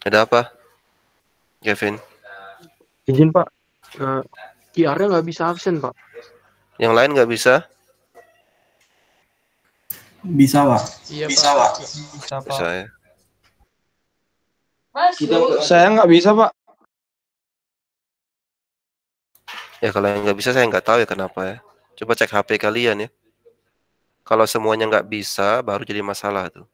Ada apa, Kevin? Izin Pak, QR-nya nggak bisa absen Pak. Yang lain nggak bisa? Bisa, Pak. Iya Bisa, Pak, Pak. bisa Bisa Pak. ya. Saya nggak bisa Pak. Ya kalau yang nggak bisa saya nggak tahu ya kenapa ya. Coba cek HP kalian ya. Kalau semuanya nggak bisa, baru jadi masalah tuh.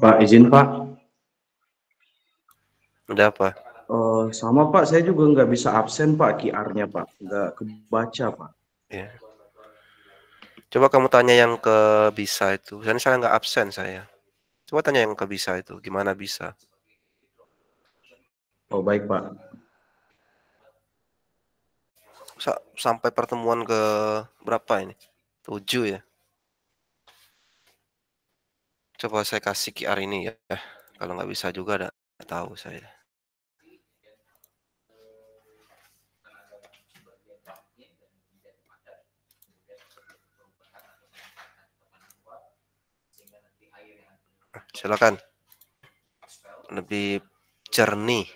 Pak, izin Pak. Ada apa? Sama Pak, saya juga nggak bisa absen Pak, QR-nya Pak. Nggak kebaca Pak. Ya. Coba kamu tanya yang ke bisa itu. Saya nggak absen saya. Coba tanya yang ke bisa itu. Gimana bisa? Oh baik Pak. Sampai pertemuan ke berapa ini? 7 ya. Coba saya kasih QR ini ya. Kalau nggak bisa juga nggak tahu saya. Silakan. Lebih jernih.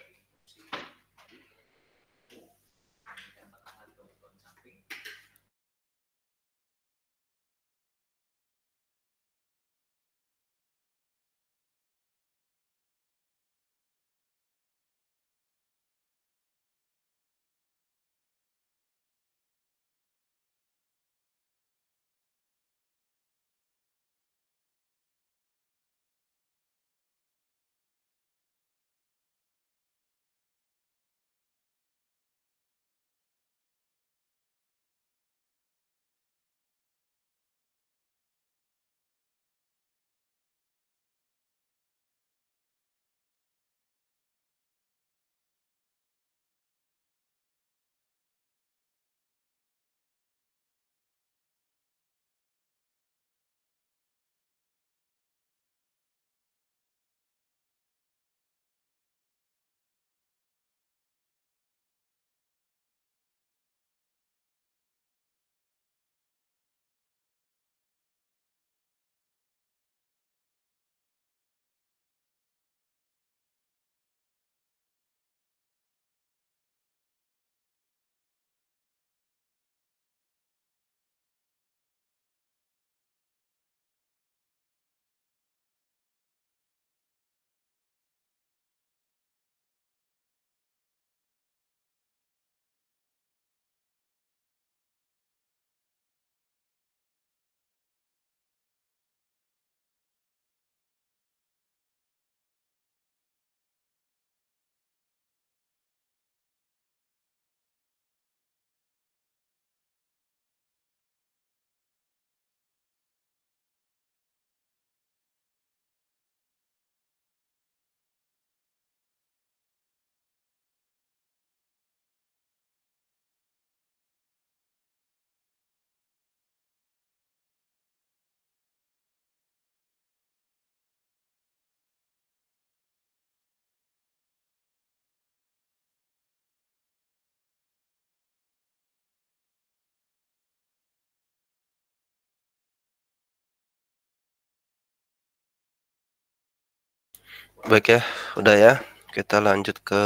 Baik ya, udah ya. Kita lanjut ke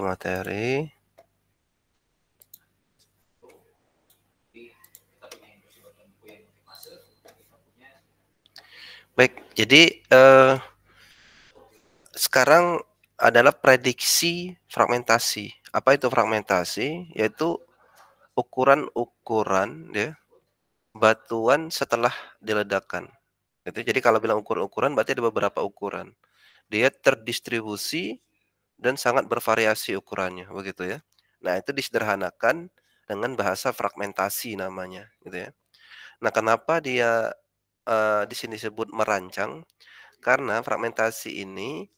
materi. Baik, jadi sekarang adalah prediksi fragmentasi. Apa itu fragmentasi? Yaitu ukuran-ukuran ya batuan setelah diledakkan. Jadi kalau bilang ukur-ukuran berarti ada beberapa ukuran. dia terdistribusi dan sangat bervariasi ukurannya, begitu ya. Nah, itu disederhanakan dengan bahasa fragmentasi namanya, gitu ya. Nah, kenapa dia, di sini disebut merancang? Karena fragmentasi ini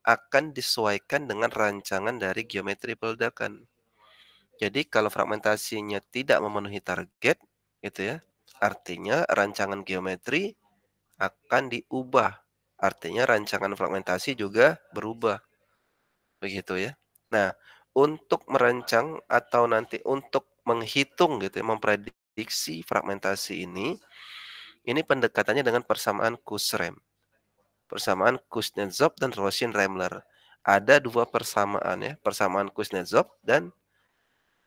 akan disesuaikan dengan rancangan dari geometri peledakan. Jadi kalau fragmentasinya tidak memenuhi target, gitu ya, artinya rancangan geometri akan diubah. Artinya rancangan fragmentasi juga berubah, begitu ya. Nah, untuk merancang atau nanti untuk menghitung gitu ya, memprediksi fragmentasi ini pendekatannya dengan persamaan Kussrem. Persamaan Kuznetsov dan Roshin-Ramler. Ada dua persamaan ya, persamaan Kuznetsov dan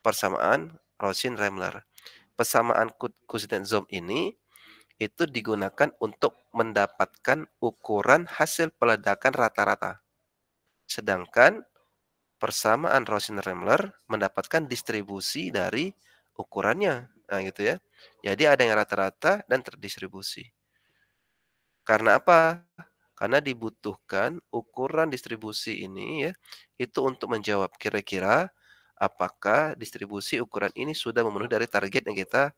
persamaan Roshin-Ramler. Persamaan Kuznetsov ini itu digunakan untuk mendapatkan ukuran hasil peledakan rata-rata. Sedangkan persamaan Roshin-Ramler mendapatkan distribusi dari ukurannya. Nah, gitu ya. Jadi ada yang rata-rata dan terdistribusi. Karena apa? Karena dibutuhkan ukuran distribusi ini ya, itu untuk menjawab kira-kira apakah distribusi ukuran ini sudah memenuhi dari target yang kita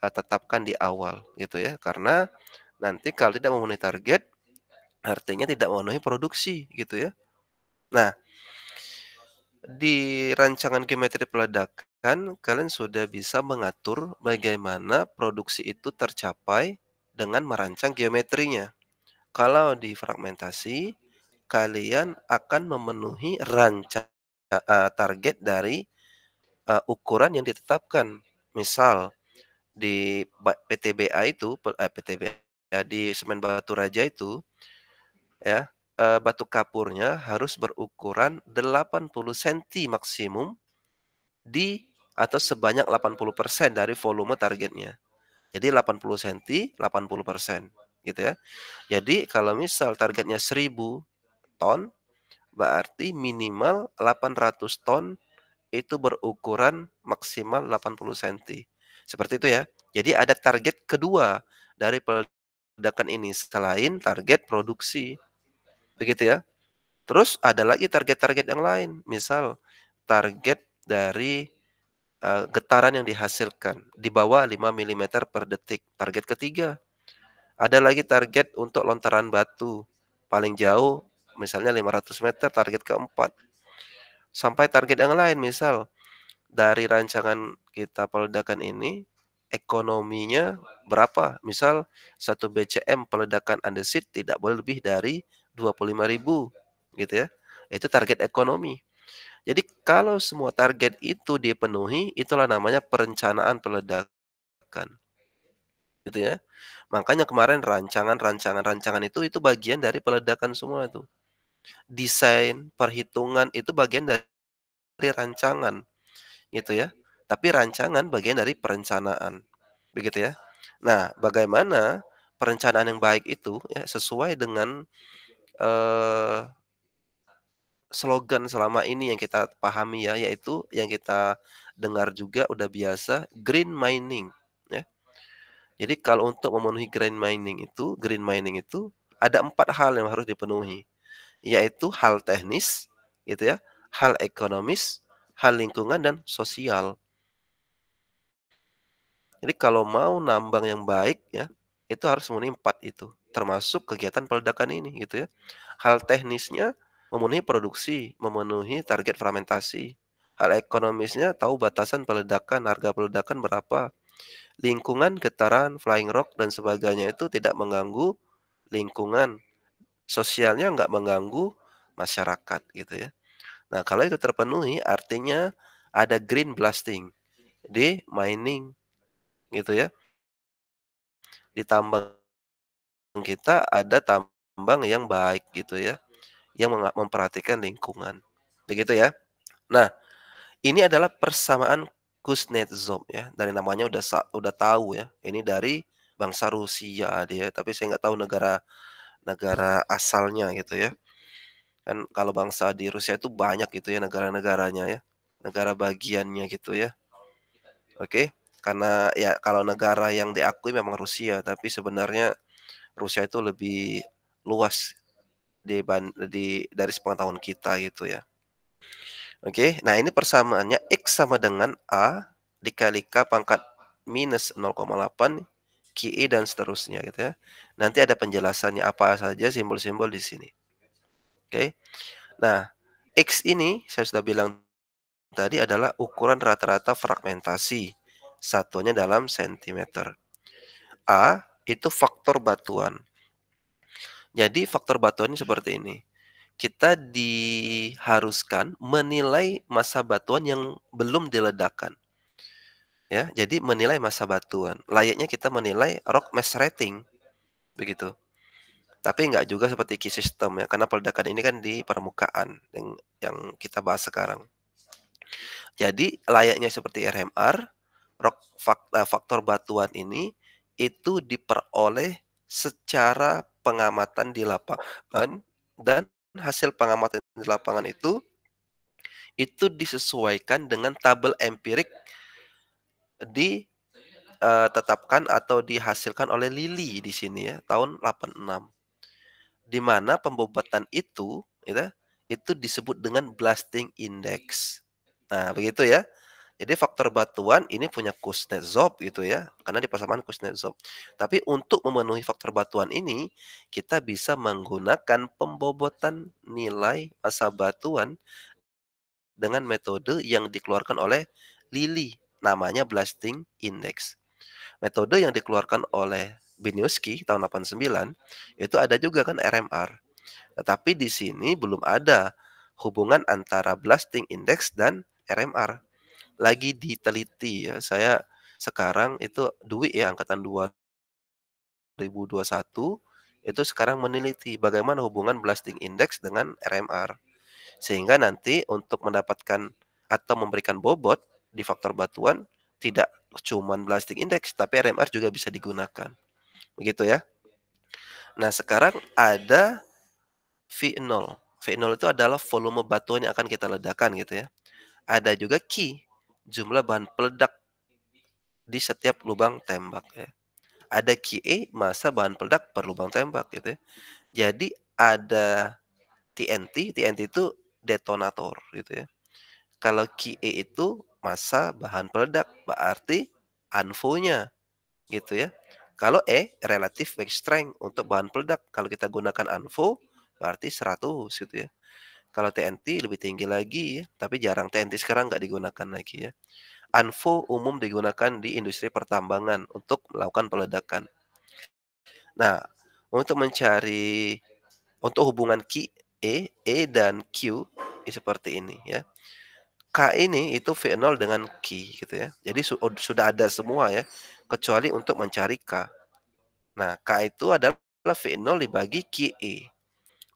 tetapkan di awal gitu ya. Karena nanti kalau tidak memenuhi target artinya tidak memenuhi produksi gitu ya. Nah, di rancangan geometri peledakan kalian sudah bisa mengatur bagaimana produksi itu tercapai dengan merancang geometrinya. Kalau di fragmentasi, kalian akan memenuhi target dari ukuran yang ditetapkan. Misal di PTBA itu, PTBA di Semen Batu Raja itu, ya, batu kapurnya harus berukuran 80 cm maksimum di atau sebanyak 80% dari volume targetnya. Jadi 80 cm, 80%, gitu ya. Jadi kalau misal targetnya 1000 ton, berarti minimal 800 ton itu berukuran maksimal 80 cm. Seperti itu ya. Jadi ada target kedua dari peledakan ini selain target produksi. Begitu ya. Terus ada lagi target-target yang lain. Misal target dari getaran yang dihasilkan di bawah 5 mm per detik. Target ketiga. Ada lagi target untuk lontaran batu paling jauh misalnya 500 meter, target keempat. Sampai target yang lain misal dari rancangan kita peledakan ini ekonominya berapa? Misal 1 BCM peledakan andesit tidak boleh lebih dari 25.000 gitu ya. Itu target ekonomi. Jadi kalau semua target itu dipenuhi, itulah namanya perencanaan peledakan. Gitu ya. Makanya kemarin rancangan itu bagian dari peledakan semua itu. Desain, perhitungan itu bagian dari rancangan, gitu ya. Tapi rancangan bagian dari perencanaan, begitu ya. Nah, bagaimana perencanaan yang baik itu ya sesuai dengan eh, slogan selama ini yang kita pahami ya, yaitu yang kita dengar juga udah biasa green mining ya. Jadi kalau untuk memenuhi green mining itu ada 4 hal yang harus dipenuhi, yaitu hal teknis, gitu ya, hal ekonomis, hal lingkungan dan sosial. Jadi kalau mau nambang yang baik ya, itu harus memenuhi 4 itu, termasuk kegiatan peledakan ini gitu ya. Hal teknisnya memenuhi produksi, memenuhi target fermentasi. Hal ekonomisnya tahu batasan peledakan, harga peledakan berapa. Lingkungan, getaran, flying rock dan sebagainya itu tidak mengganggu lingkungan. Sosialnya nggak mengganggu masyarakat gitu ya. Nah, kalau itu terpenuhi artinya ada green blasting di mining gitu ya. Di tambang kita ada tambang yang baik gitu ya, yang memperhatikan lingkungan. Begitu ya. Nah, ini adalah persamaan Kuznetsov ya. Dari namanya udah tahu ya. Ini dari bangsa Rusia dia, tapi saya nggak tahu negara negara asalnya gitu ya. Kan kalau bangsa di Rusia itu banyak gitu ya negara-negaranya ya. Negara bagiannya gitu ya. Oke. Karena ya kalau negara yang diakui memang Rusia, tapi sebenarnya Rusia itu lebih luas dari sepengetahuan kita gitu ya. Oke, nah ini persamaannya X sama dengan A dikali K pangkat minus 0,8 QI dan seterusnya gitu ya. Nanti ada penjelasannya apa saja simbol-simbol di sini. Oke. Nah, X ini saya sudah bilang tadi adalah ukuran rata-rata fragmentasi. Satunya dalam sentimeter. A itu faktor batuan. Jadi faktor batuan ini seperti ini. Kita diharuskan menilai massa batuan yang belum diledakkan. Ya, jadi menilai massa batuan. Layaknya kita menilai rock mass rating begitu. Tapi nggak juga seperti key system ya, karena peledakan ini kan di permukaan yang kita bahas sekarang. Jadi layaknya seperti RMR, faktor batuan ini itu diperoleh secara pengamatan di lapangan, dan hasil pengamatan di lapangan itu disesuaikan dengan tabel empirik ditetapkan atau dihasilkan oleh Lilly di sini ya, tahun 86. Di mana pembobatan itu disebut dengan blasting index. Nah, begitu ya. Jadi faktor batuan ini punya Kuznetsov gitu ya, karena di persamaan Kuznetsov. Tapi untuk memenuhi faktor batuan ini, kita bisa menggunakan pembobotan nilai massa batuan dengan metode yang dikeluarkan oleh Lilly, namanya blasting index. Metode yang dikeluarkan oleh Beniuski tahun 89 itu ada juga kan RMR. Tetapi di sini belum ada hubungan antara blasting index dan RMR. Lagi diteliti ya. Saya sekarang itu Dwi ya angkatan 2021 itu sekarang meneliti bagaimana hubungan blasting index dengan RMR. Sehingga nanti untuk mendapatkan atau memberikan bobot di faktor batuan tidak cuman blasting index tapi RMR juga bisa digunakan. Begitu ya. Nah, sekarang ada V0. V0 itu adalah volume batuan yang akan kita ledakan gitu ya. Ada juga Q, jumlah bahan peledak di setiap lubang tembak ya. Ada QE, massa bahan peledak per lubang tembak gitu ya. Jadi ada TNT, TNT itu detonator gitu ya. Kalau QE itu massa bahan peledak, berarti ANFO-nya gitu ya. Kalau E, relative weight strength untuk bahan peledak. Kalau kita gunakan ANFO, berarti 100 gitu ya. Kalau TNT lebih tinggi lagi ya, tapi jarang. TNT sekarang nggak digunakan lagi ya. ANFO umum digunakan di industri pertambangan untuk melakukan peledakan. Nah, untuk hubungan E dan Q seperti ini ya. K ini itu V0 dengan Q gitu ya. Jadi sudah ada semua ya, kecuali untuk mencari K. Nah, K itu adalah V0 dibagi QE.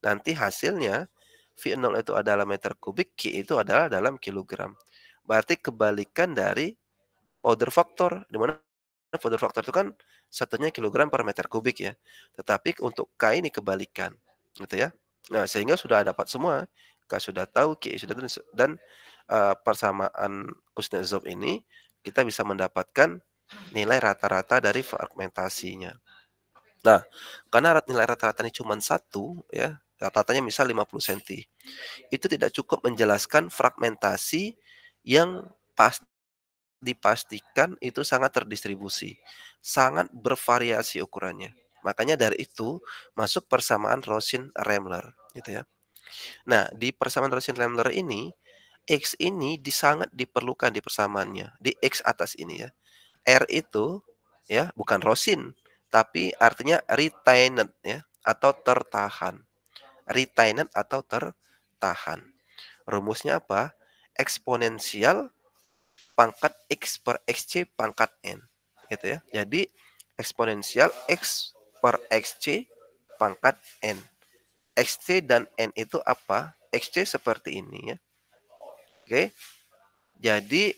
Nanti hasilnya V0 itu adalah meter kubik, Q itu adalah dalam kilogram. Berarti kebalikan dari powder factor, di mana powder factor itu kan satunya kilogram per meter kubik ya. Tetapi untuk K ini kebalikan, gitu ya. Nah, sehingga sudah dapat semua. K sudah tahu, Q sudah tahu, dan persamaan Kuznetsov ini kita bisa mendapatkan nilai rata-rata dari fragmentasinya. Nah, karena nilai rata-ratanya cuma 1 ya, rata-ratanya misal 50 cm. Itu tidak cukup menjelaskan fragmentasi yang dipastikan itu sangat terdistribusi, sangat bervariasi ukurannya. Makanya dari itu masuk persamaan Rosin-Ramler gitu ya. Nah, di persamaan Rosin-Ramler ini X ini sangat diperlukan di persamaannya, di X atas ini ya. R itu ya bukan Rosin, tapi artinya retained ya atau tertahan. Retained atau tertahan. Rumusnya apa? Eksponensial pangkat X per XC pangkat N. Gitu ya. Jadi eksponensial X per XC pangkat N. XC dan N itu apa? XC seperti ini ya. Oke. Jadi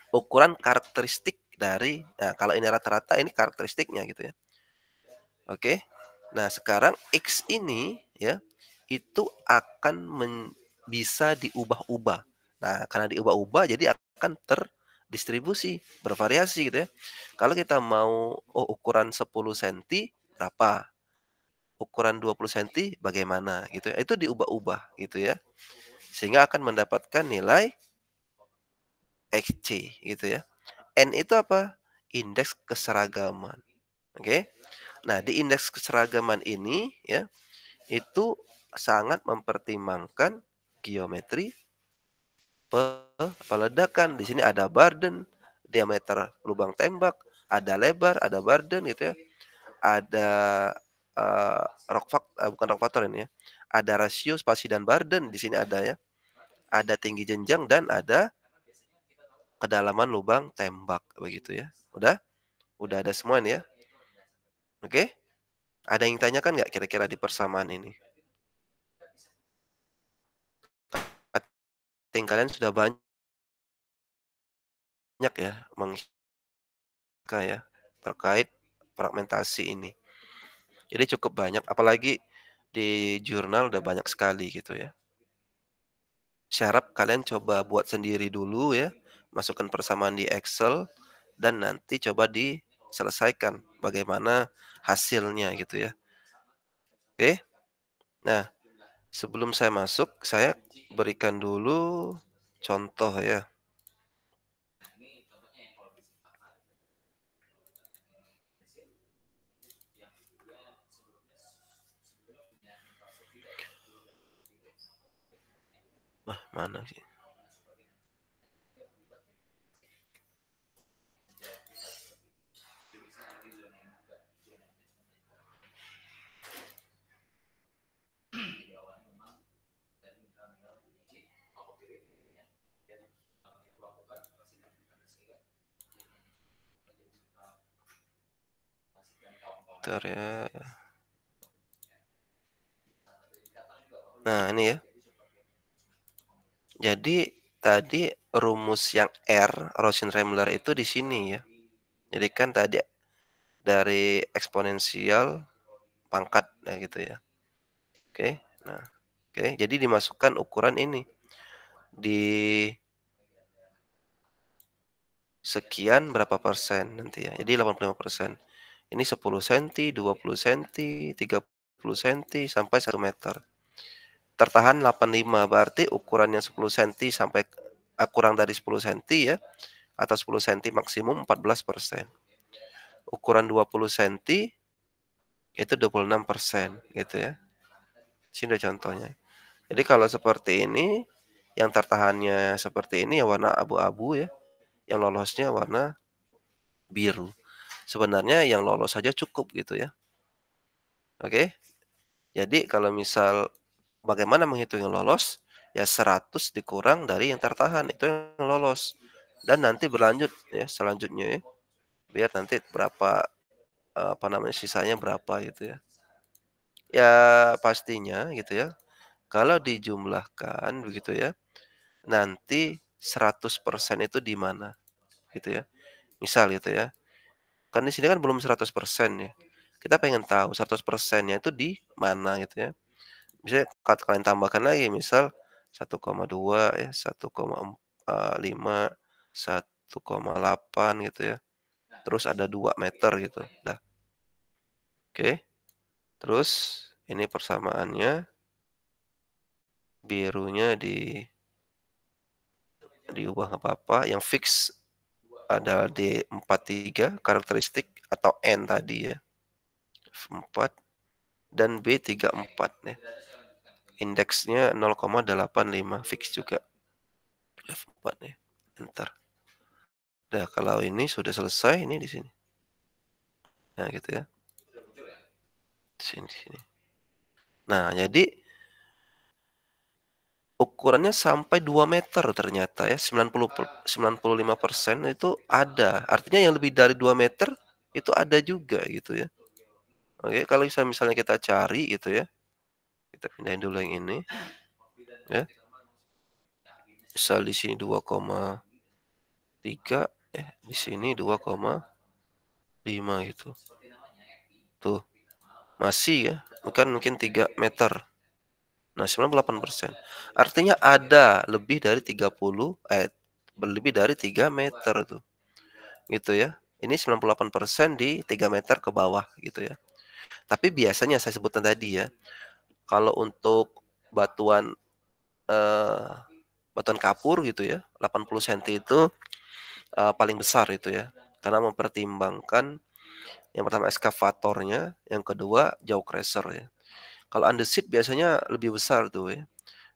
ukuran karakteristik dari, nah kalau ini rata-rata ini karakteristiknya gitu ya. Oke. Nah, sekarang X ini ya itu akan bisa diubah-ubah. Nah, karena diubah-ubah jadi akan terdistribusi, bervariasi gitu ya. Kalau kita mau ukuran 10 cm berapa? ukuran 20 cm bagaimana gitu ya. Itu diubah-ubah gitu ya. Sehingga akan mendapatkan nilai XC gitu ya. N itu apa? Indeks keseragaman. Oke. Nah, di indeks keseragaman ini ya, itu sangat mempertimbangkan geometri peledakan. Di sini ada burden, diameter lubang tembak, ada lebar, ada burden gitu ya. Ada bukan rock faktor ini ya. Ada rasio spasi dan burden di sini ada ya. Ada tinggi jenjang dan ada kedalaman lubang tembak begitu ya. Udah ada semua nih ya. Oke? Ada yang tanyakan nggak kira-kira di persamaan ini? Ting kalian sudah banyak ya ya terkait fragmentasi ini. Jadi cukup banyak, apalagi di jurnal udah banyak sekali gitu ya. Saya harap kalian coba buat sendiri dulu ya, masukkan persamaan di Excel dan nanti coba diselesaikan bagaimana hasilnya gitu ya. Oke. Nah, sebelum saya masuk, saya berikan dulu contoh ya. Mana sih? Bentar ya. Nah, ini ya. Jadi tadi rumus yang R, Roshin-Ramler itu di sini ya. Jadi kan tadi dari eksponensial pangkat ya gitu ya. Oke. Nah, oke, jadi dimasukkan ukuran ini di sekian berapa persen nanti ya. Jadi 85%. Ini 10 cm, 20 cm, 30 cm sampai 1 meter. Tertahan 85 berarti ukurannya 10 cm sampai kurang dari 10 cm ya, atau 10 cm maksimum 14%. Ukuran 20 cm itu 26% gitu ya. Sini ada contohnya. Jadi kalau seperti ini, yang tertahannya seperti ini ya warna abu-abu ya, yang lolosnya warna biru. Sebenarnya yang lolos saja cukup gitu ya. Oke. Jadi kalau misal bagaimana menghitung yang lolos? Ya 100 dikurang dari yang tertahan, itu yang lolos. Dan nanti berlanjut ya selanjutnya ya. Biar nanti berapa sisanya berapa gitu ya. Ya pastinya gitu ya. Kalau dijumlahkan begitu ya, nanti 100% itu di mana gitu ya. Misal gitu ya. Kan di sini kan belum 100% ya. Kita pengen tahu 100%-nya itu di mana gitu ya. Misalnya kalian tambahkan lagi misal 1,2 ya, 1,5, 1,8 gitu ya. Terus ada 2 meter gitu. Nah, oke. Terus ini persamaannya birunya diubah nggak apa-apa. Yang fix ada D43 karakteristik atau N tadi ya. F4 dan B34 ya. Indeksnya 0,85 fix juga. F4 ya. Enter. Nah, kalau ini sudah selesai ini di sini. Nah, gitu ya. Sini. Nah, jadi ukurannya sampai 2 meter ternyata ya. 95% itu ada. Artinya yang lebih dari 2 meter itu ada juga gitu ya. Oke, kalau misalnya kita cari gitu ya. Kita pindahin dulu yang ini. Ya. Misal di sini 2,3 di sini 2,5 gitu. Tuh. Masih ya. Mungkin 3 meter. Nah, 98%. Artinya ada lebih dari 3 meter tuh. Gitu ya. Ini 98% di 3 meter ke bawah gitu ya. Tapi biasanya saya sebutkan tadi ya, kalau untuk batuan, eee, batuan kapur gitu ya, 80 senti itu, paling besar itu ya, karena mempertimbangkan yang pertama eskavatornya, yang kedua jaw crusher ya. Kalau andesit biasanya lebih besar tuh ya,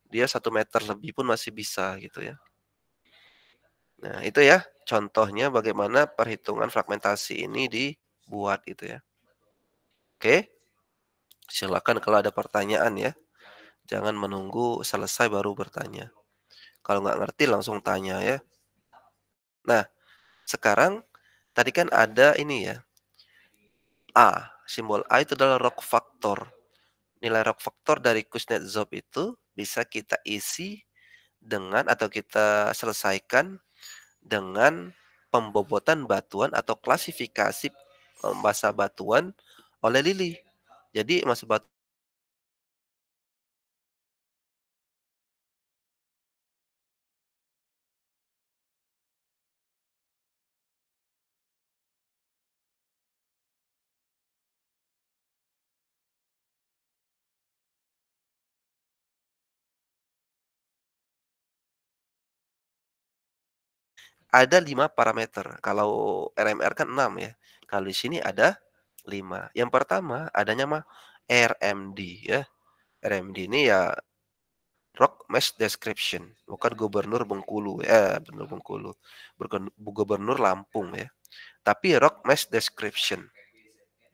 dia 1 meter lebih pun masih bisa gitu ya. Nah itu ya contohnya bagaimana perhitungan fragmentasi ini dibuat gitu ya. Oke, silakan kalau ada pertanyaan ya, jangan menunggu selesai baru bertanya. Kalau nggak ngerti langsung tanya ya. Nah, sekarang tadi kan ada ini ya, A, simbol A itu adalah rock factor. Nilai rock factor dari Kuznetsov itu bisa kita isi dengan atau kita selesaikan dengan pembobotan batuan atau klasifikasi, massa batuan oleh Lilly. Jadi massa ada 5 parameter, kalau RMR kan 6 ya, kalau di sini ada 5. Yang pertama adanya mah RMD ya, RMD ini ya Rock Mass Description, bukan Gubernur Bengkulu, bener Bengkulu, Gubernur Lampung ya, tapi Rock Mass Description,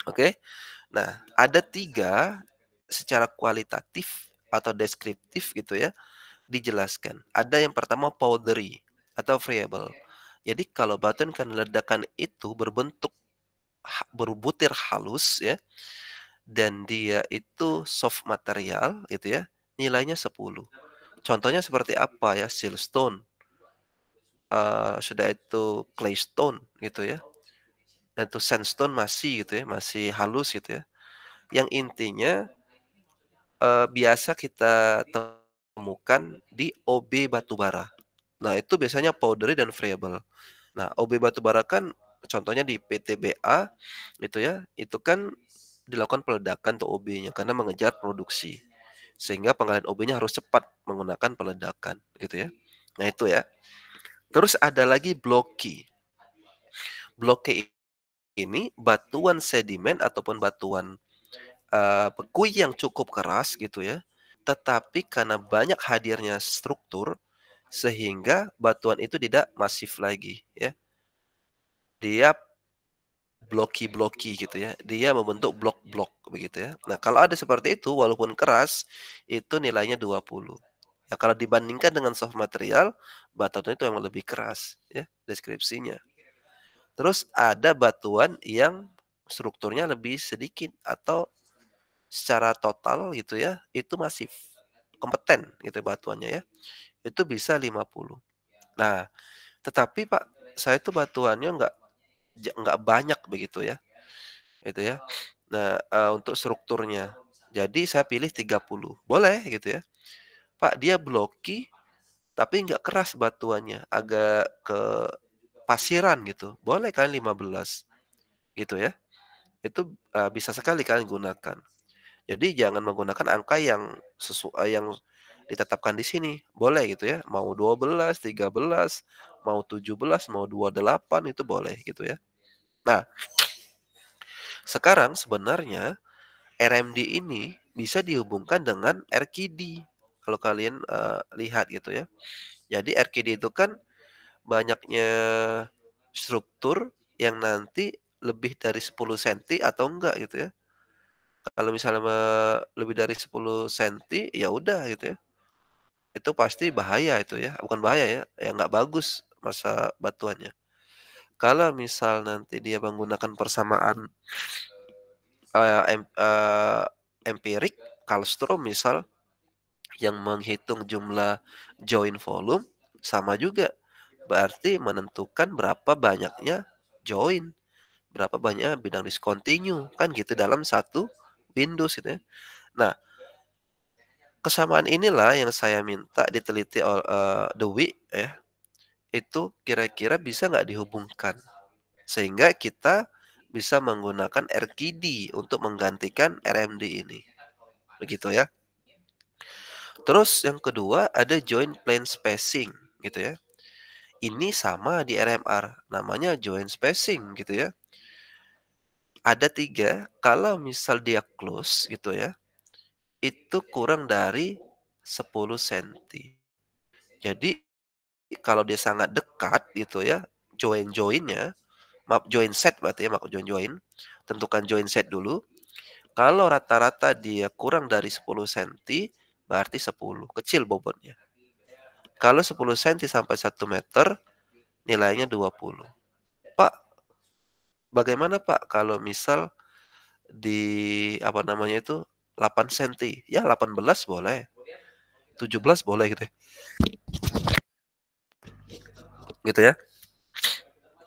oke. Nah, ada 3 secara kualitatif atau deskriptif gitu ya, dijelaskan. Ada yang pertama powdery atau friable. Jadi kalau batuan kan ledakan itu berbentuk berbutir halus ya, dan dia itu soft material gitu ya, nilainya 10. Contohnya seperti apa ya, siltstone, sudah itu claystone gitu ya, dan itu sandstone masih gitu ya, masih halus gitu ya. Yang intinya, biasa kita temukan di OB batubara. Nah, itu biasanya powdery dan friable. Nah, OB batubara kan contohnya di PTBA gitu ya, itu kan dilakukan peledakan tuh OB-nya karena mengejar produksi. Sehingga pengalihan OB-nya harus cepat menggunakan peledakan gitu ya. Nah, itu ya. Terus ada lagi blocky. Blocky ini batuan sedimen ataupun batuan, bekui yang cukup keras gitu ya, tetapi karena banyak hadirnya struktur, sehingga batuan itu tidak masif lagi ya. Dia blocky-blocky gitu ya, dia membentuk blok-blok begitu ya. Nah, kalau ada seperti itu walaupun keras, itu nilainya 20. Ya kalau dibandingkan dengan soft material, batuan itu yang lebih keras ya deskripsinya. Terus ada batuan yang strukturnya lebih sedikit atau secara total gitu ya, itu masif, kompeten gitu batuannya ya, itu bisa 50. Nah, tetapi Pak, saya tuh batuannya nggak banyak begitu ya, itu ya. Nah, untuk strukturnya. Jadi saya pilih 30, boleh gitu ya. Pak, dia blocky tapi nggak keras batuannya, agak ke pasiran gitu, boleh kan 15 gitu ya. Itu, bisa sekali kalian gunakan. Jadi jangan menggunakan angka yang yang ditetapkan di sini, boleh gitu ya, mau 12, 13, mau 17, mau 28 itu boleh gitu ya. Nah, sekarang sebenarnya RMD ini bisa dihubungkan dengan RQD kalau kalian, lihat gitu ya. Jadi RQD itu kan banyaknya struktur yang nanti lebih dari 10 senti atau enggak gitu ya. Kalau misalnya lebih dari 10 senti, ya udah gitu ya. Itu pasti bahaya itu ya, bukan bahaya ya, ya nggak bagus masa batuannya. Kalau misal nanti dia menggunakan persamaan, empirik, Karlstrom misal, yang menghitung jumlah join volume, sama juga. Berarti menentukan berapa banyaknya join, berapa banyak bidang discontinue, kan gitu dalam satu Windows gitu ya. Nah, kesamaan inilah yang saya minta diteliti Dewi ya, itu kira-kira bisa nggak dihubungkan? Sehingga kita bisa menggunakan RKD untuk menggantikan RMD ini. Begitu ya. Terus yang kedua ada joint plane spacing gitu ya. Ini sama di RMR, namanya joint spacing gitu ya. Ada 3, kalau misal dia close gitu ya, itu kurang dari 10 senti. Jadi kalau dia sangat dekat gitu ya, join-joinnya, maaf join set berarti ya, maaf join-join, tentukan join set dulu. Kalau rata-rata dia kurang dari 10 senti, berarti 10, kecil bobotnya. Kalau 10 senti sampai 1 meter, nilainya 20. Pak, bagaimana Pak kalau misal di apa namanya itu 8 senti? Ya 18 boleh, 17 boleh gitu ya. Gitu ya.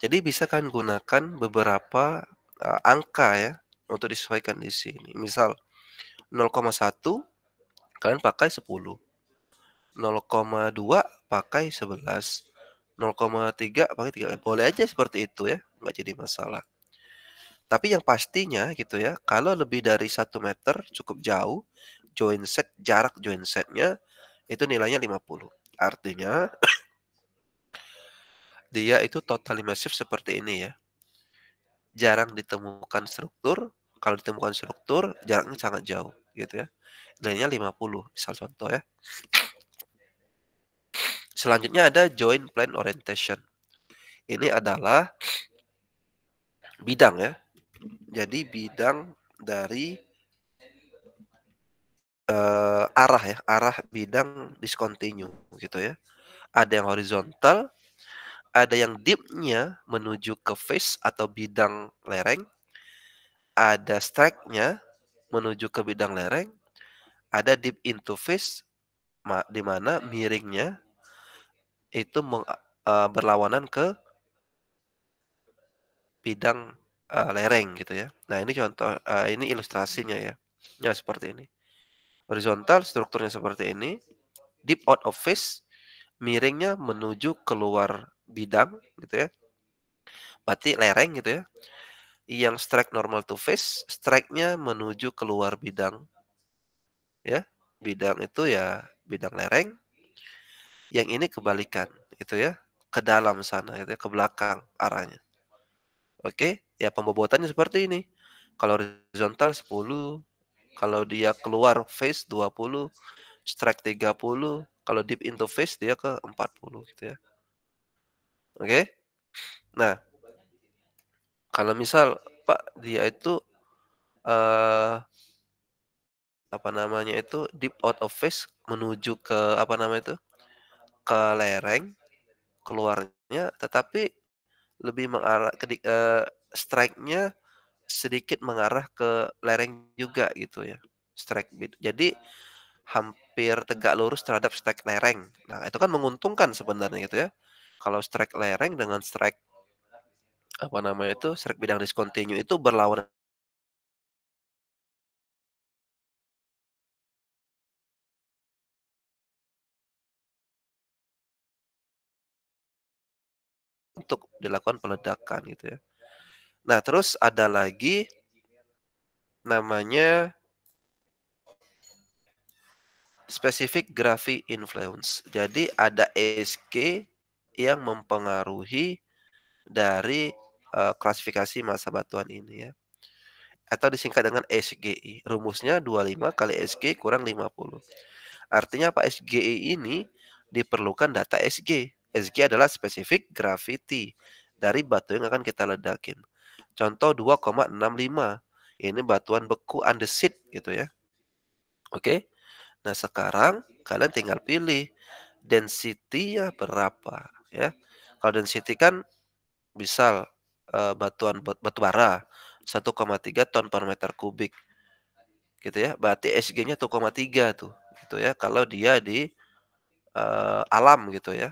Jadi bisa kan gunakan beberapa angka ya untuk disesuaikan di sini. Misal 0,1 kalian pakai 10, 0,2 pakai 11, 0,3 pakai 3. Boleh aja seperti itu ya, nggak jadi masalah. Tapi yang pastinya gitu ya, kalau lebih dari 1 meter cukup jauh, jarak join setnya itu nilainya 50. Artinya dia itu totally massive seperti ini ya. Jarang ditemukan struktur, kalau ditemukan struktur jaraknya sangat jauh gitu ya. Nilainya 50 misal contoh ya. Selanjutnya ada joint plane orientation. Ini adalah bidang ya. Jadi bidang dari arah ya, arah bidang discontinue gitu ya. Ada yang horizontal, ada yang deep-nya menuju ke face atau bidang lereng, ada strike-nya menuju ke bidang lereng, ada deep into face di mana miringnya itu berlawanan ke bidang lereng gitu ya. Nah, ini contoh ini ilustrasinya ya. Ya seperti ini. Horizontal strukturnya seperti ini, deep out of phase, miringnya menuju keluar bidang gitu ya. Berarti lereng gitu ya. Yang strike normal to phase, strike-nya menuju keluar bidang ya. Bidang itu ya bidang lereng. Yang ini kebalikan gitu ya. Ke dalam sana gitu ya, ke belakang arahnya. Oke, ya pembobotannya seperti ini. Kalau horizontal 10, kalau dia keluar phase 20, strike 30, kalau deep into phase dia ke 40 gitu ya. Oke. Nah, kalau misal Pak dia itu eh apa namanya itu deep out of phase menuju ke apa namanya itu ke lereng keluarnya, tetapi lebih mengarah ke strike-nya sedikit mengarah ke lereng juga gitu ya. Jadi hampir tegak lurus terhadap strike lereng. Nah, itu kan menguntungkan sebenarnya gitu ya. Kalau strike lereng dengan strike apa namanya itu, strike bidang discontinue itu berlawanan untuk dilakukan peledakan gitu ya. Nah, terus ada lagi namanya specific gravity influence. Jadi ada ESG yang mempengaruhi dari klasifikasi massa batuan ini ya. Atau disingkat dengan SGI. Rumusnya 25 kali SG kurang 50. Artinya apa? SGI ini diperlukan data SG. SG adalah specific gravity dari batu yang akan kita ledakin. Contoh 2,65. Ini batuan beku andesit gitu ya. Oke. Nah, sekarang kalian tinggal pilih density-nya berapa ya. Kalau density kan misal batuan batu bara 1,3 ton per meter kubik gitu ya. Berarti SG-nya 1,3 tuh gitu ya kalau dia di alam gitu ya.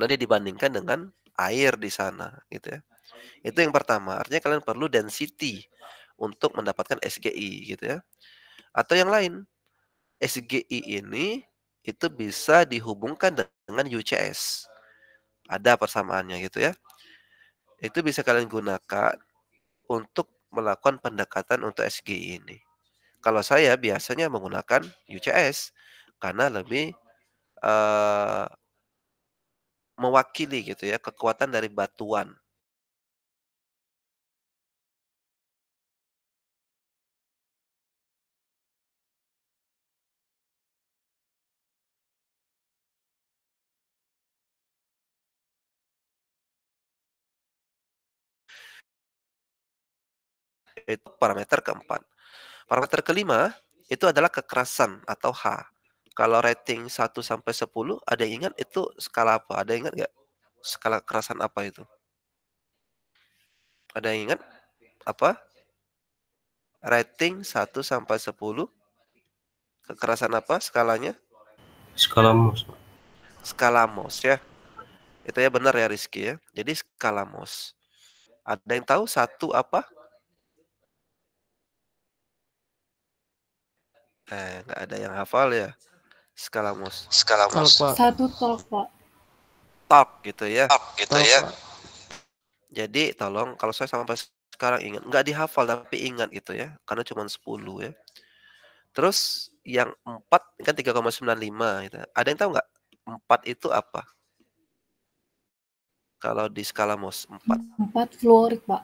Nanti dibandingkan dengan air di sana gitu ya. Itu yang pertama, artinya kalian perlu density untuk mendapatkan SGI gitu ya. Atau yang lain, SGI ini itu bisa dihubungkan dengan UCS. Ada persamaannya gitu ya. Itu bisa kalian gunakan untuk melakukan pendekatan untuk SGI ini. Kalau saya biasanya menggunakan UCS karena lebih mewakili gitu ya kekuatan dari batuan. Itu parameter keempat. Parameter kelima itu adalah kekerasan atau H. Kalau rating 1 sampai 10, ada yang ingat itu skala apa? Ada yang ingat nggak? Skala kekerasan apa itu? Ada yang ingat apa? Rating 1 sampai 10, kekerasan apa skalanya? Skala Mohs. Skala Mohs ya. Itu ya benar ya Rizky ya. Jadi skala Mohs. Ada yang tahu satu apa? Nggak ada yang hafal ya. Skala Mohs. Skala Mohs. Satu talk, Pak. Talk gitu ya. Gitu ya. Jadi tolong kalau saya sampai sekarang ingat, nggak dihafal tapi ingat gitu ya. Karena cuma 10 ya. Terus yang 4 kan 3,95 gitu. Ada yang tahu nggak 4 itu apa? Kalau di skala Mohs 4. 4 fluorid, Pak.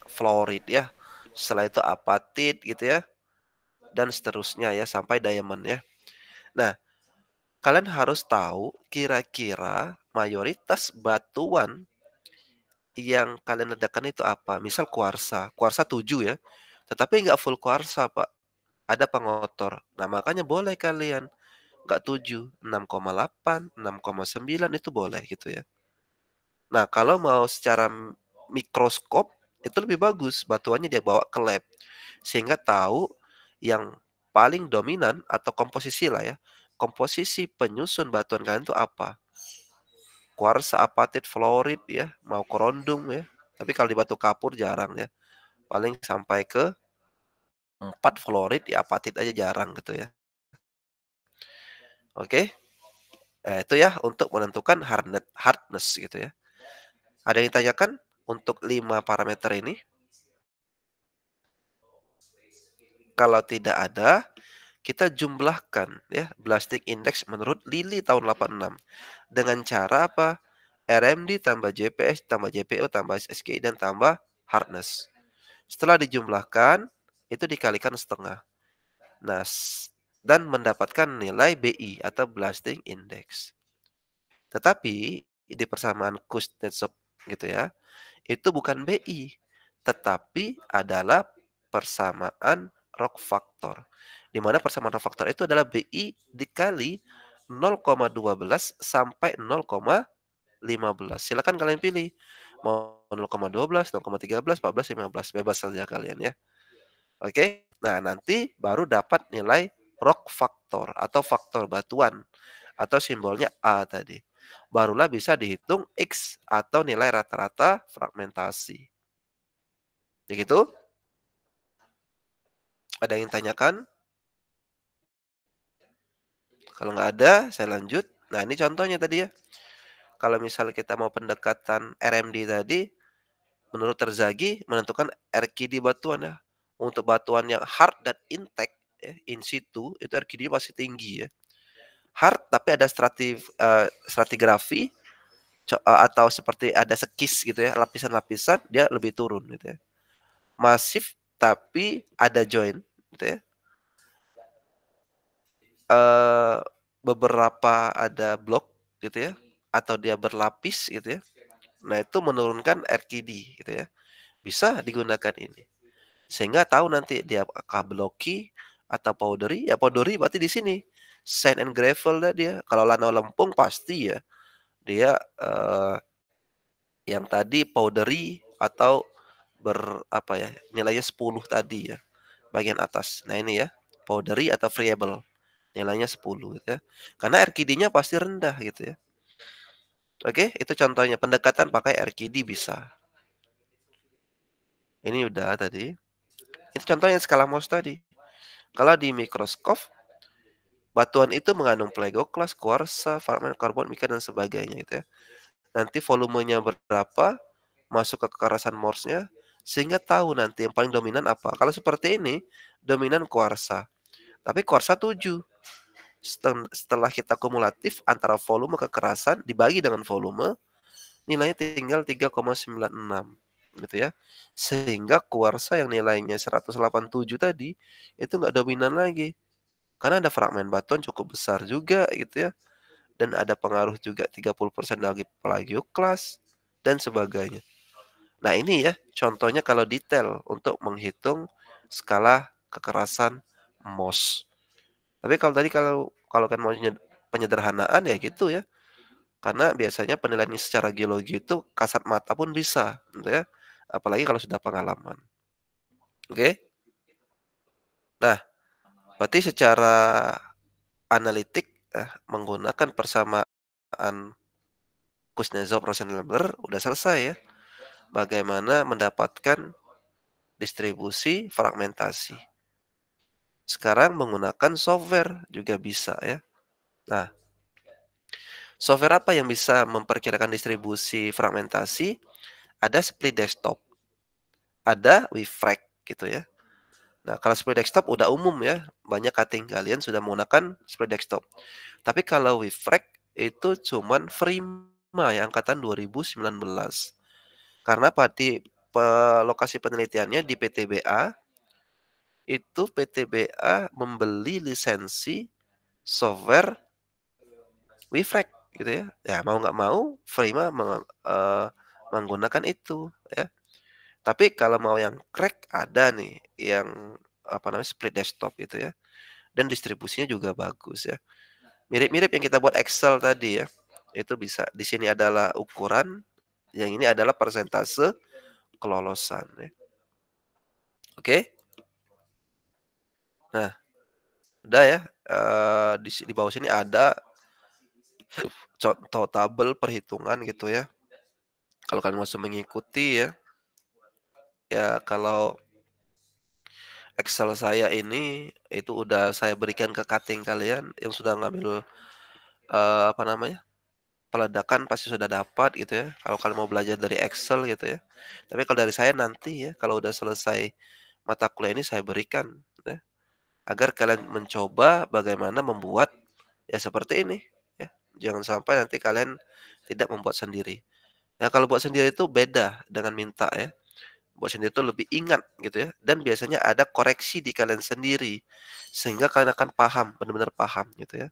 Fluorid ya. Setelah itu apatit gitu ya. Dan seterusnya ya sampai diamond ya. Nah, kalian harus tahu kira-kira mayoritas batuan yang kalian ledakan itu apa. Misal kuarsa. Kuarsa 7 ya. Tetapi nggak full kuarsa, Pak. Ada pengotor. Nah, makanya boleh kalian nggak 7, 6,8, 6,9 itu boleh gitu ya. Nah, kalau mau secara mikroskop itu lebih bagus batuannya dia bawa ke lab sehingga tahu yang paling dominan atau komposisi lah ya. Komposisi penyusun batuan kalian itu apa? Kuarsa, apatit, fluorid ya, mau korundum ya. Tapi kalau di batu kapur jarang ya. Paling sampai ke 4 fluorid, ya apatit aja jarang gitu ya. Oke. Nah, itu ya untuk menentukan hardness gitu ya. Ada yang ditanyakan untuk 5 parameter ini? Kalau tidak ada, kita jumlahkan ya blasting index menurut Lilly tahun 86 dengan cara apa? RMD tambah JPS tambah JPO tambah SGI dan tambah hardness. Setelah dijumlahkan, itu dikalikan setengah. Nah, dan mendapatkan nilai BI atau blasting index. Tetapi di persamaan Kuznetsov gitu ya, itu bukan BI, tetapi adalah persamaan rock factor. Di mana persamaan rock factor itu adalah BI dikali 0,12 sampai 0,15. Silakan kalian pilih. Mau 0,12, 0,13, 14, 15. Bebas saja kalian ya. Oke. Nah, nanti baru dapat nilai rock factor atau faktor batuan atau simbolnya A tadi. Barulah bisa dihitung X atau nilai rata-rata fragmentasi. Begitu? Ada yang tanyakan? Kalau nggak ada, saya lanjut. Nah, ini contohnya tadi ya. Kalau misalnya kita mau pendekatan RMD tadi, menurut Terzaghi menentukan RQD batuan ya. Untuk batuan yang hard dan intact ya, in situ itu RQD masih tinggi ya. Hard tapi ada stratigrafi atau seperti ada sekis gitu ya, lapisan-lapisan dia lebih turun gitu ya. Masif tapi ada joint gitu ya. Beberapa ada blok gitu ya atau dia berlapis gitu ya. Nah, itu menurunkan RQD gitu ya. Bisa digunakan ini. Sehingga tahu nanti dia apakah blocky atau powdery. Ya powdery berarti di sini sand and gravel dah dia. Kalau Lanao Lempung pasti ya dia yang tadi powdery atau apa ya, nilainya 10 tadi ya. Bagian atas. Nah, ini ya, powdery atau friable. Nilainya 10 gitu ya. Karena RQD-nya pasti rendah gitu ya. Oke, itu contohnya pendekatan pakai RQD bisa. Ini udah tadi. Itu contohnya skala Mohs tadi. Kalau di mikroskop, batuan itu mengandung plegoklas, kuarsa, fragmen karbon, mika dan sebagainya gitu ya. Nanti volumenya berapa, masuk ke kekerasan Mohsnya, Sehingga tahu nanti yang paling dominan apa. Kalau seperti ini, dominan kuarsa. Tapi kuarsa 7. Setelah kita kumulatif antara volume kekerasan dibagi dengan volume, nilainya tinggal 3,96 gitu ya. Sehingga kuarsa yang nilainya 187 tadi itu nggak dominan lagi. Karena ada fragmen batuan cukup besar juga gitu ya. Dan ada pengaruh juga 30% lagi plagioklas dan sebagainya. Nah, ini ya contohnya kalau detail untuk menghitung skala kekerasan MOS. Tapi kalau tadi kalau kan mau penyederhanaan ya gitu ya. Karena biasanya penilaian secara geologi itu kasat mata pun bisa, gitu ya. Apalagi kalau sudah pengalaman. Oke? Nah, berarti secara analitik menggunakan persamaan Kuznetsov-Rosenberg udah selesai ya. Bagaimana mendapatkan distribusi fragmentasi. Sekarang menggunakan software juga bisa ya. Nah, software apa yang bisa memperkirakan distribusi fragmentasi? Ada split desktop, ada WeFrag gitu ya. Nah, kalau split desktop udah umum ya, banyak cutting kalian sudah menggunakan split desktop. Tapi kalau WeFrag itu cuman Frima ya, angkatan 2019. Karena pada lokasi penelitiannya di PTBA, itu PTBA membeli lisensi software WeFrag gitu ya. Ya mau nggak mau Frima menggunakan itu ya. Tapi kalau mau yang crack ada nih yang apa namanya split desktop gitu ya. Dan distribusinya juga bagus ya. Mirip-mirip yang kita buat Excel tadi ya. Itu bisa. Di sini adalah ukuran, yang ini adalah persentase kelolosan ya. Oke. Nah, udah ya. Di bawah sini ada contoh tabel perhitungan gitu ya. Kalau kalian mau mengikuti ya. Ya kalau Excel saya ini itu udah saya berikan ke cutting kalian yang sudah ngambil apa namanya? Peledakan pasti sudah dapat gitu ya. Kalau kalian mau belajar dari Excel gitu ya. Tapi kalau dari saya nanti ya kalau udah selesai mata kuliah ini saya berikan ya, agar kalian mencoba bagaimana membuat ya seperti ini ya. Jangan sampai nanti kalian tidak membuat sendiri. Nah, kalau buat sendiri itu beda dengan minta ya. Buat sendiri itu lebih ingat gitu ya. Dan biasanya ada koreksi di kalian sendiri. Sehingga kalian akan paham, benar-benar paham gitu ya.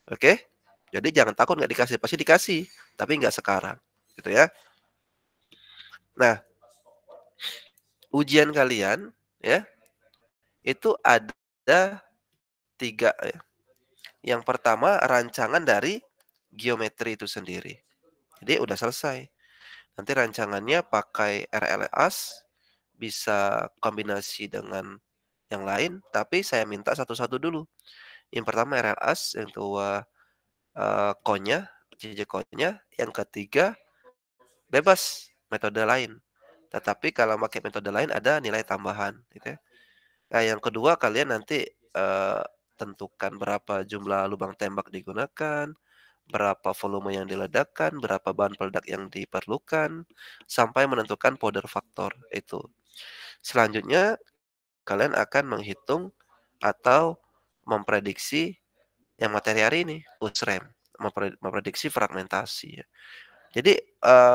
Oke? Jadi jangan takut nggak dikasih, pasti dikasih. Tapi nggak sekarang. Gitu ya. Nah, ujian kalian ya, itu ada 3 ya. Yang pertama rancangan dari geometri itu sendiri. Jadi udah selesai. Nanti rancangannya pakai RLAS, bisa kombinasi dengan yang lain, tapi saya minta satu-satu dulu. Yang pertama RLAS, yang kedua CONnya, CJ-CONnya, yang ketiga bebas metode lain. Tetapi kalau pakai metode lain ada nilai tambahan, gitu ya. Nah, yang kedua kalian nanti tentukan berapa jumlah lubang tembak digunakan, berapa volume yang diledakkan, berapa bahan peledak yang diperlukan, sampai menentukan powder faktor itu. Selanjutnya kalian akan menghitung atau memprediksi yang materi hari ini, USREM, memprediksi fragmentasi ya. Jadi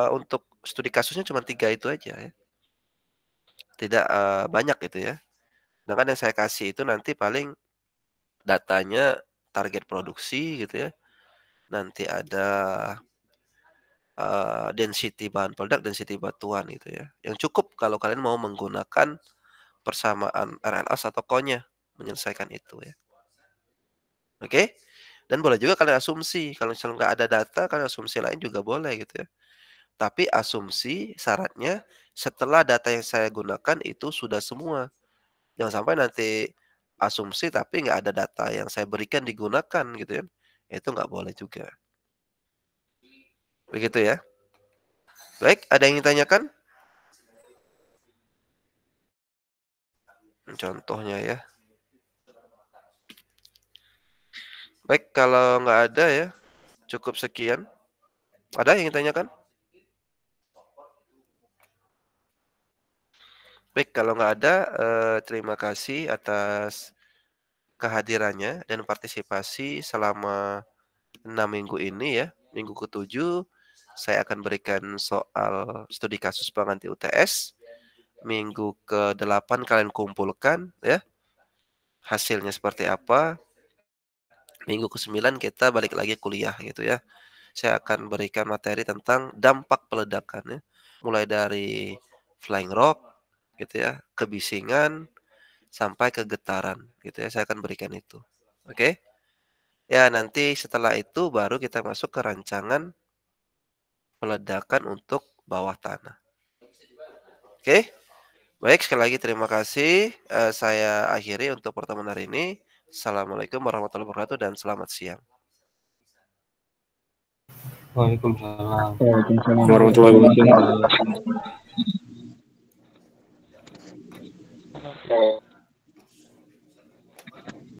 untuk studi kasusnya cuma 3 itu aja ya. Tidak banyak gitu ya. Sedangkan yang saya kasih itu nanti paling datanya target produksi gitu ya. Nanti ada density bahan peledak, density batuan gitu ya. Yang cukup kalau kalian mau menggunakan persamaan RLAS atau CONnya menyelesaikan itu ya. Oke? Dan boleh juga kalian asumsi, kalau misalnya nggak ada data, kalian asumsi lain juga boleh gitu ya. Tapi asumsi syaratnya setelah data yang saya gunakan itu sudah semua. Jangan sampai nanti asumsi tapi nggak ada data yang saya berikan digunakan gitu ya. Itu nggak boleh juga. Begitu ya. Baik, ada yang ingin tanyakan? Contohnya ya. Baik, kalau nggak ada ya, cukup sekian. Ada yang ingin tanyakan? Baik, kalau nggak ada, terima kasih atas kehadirannya dan partisipasi selama 6 minggu ini ya. Minggu ke-7 saya akan berikan soal studi kasus pengganti UTS. Minggu ke-8 kalian kumpulkan ya, hasilnya seperti apa. Minggu ke-9 kita balik lagi kuliah gitu ya. Saya akan berikan materi tentang dampak peledakan ya. Mulai dari flying rock gitu ya, kebisingan, sampai ke getaran gitu ya, saya akan berikan itu. Oke? Ya, nanti setelah itu baru kita masuk ke rancangan peledakan untuk bawah tanah. Oke? Baik, sekali lagi terima kasih. Saya akhiri untuk pertemuan hari ini. Assalamualaikum warahmatullahi wabarakatuh dan selamat siang. Waalaikumsalam. Waalaikumsalam warahmatullahi wabarakatuh.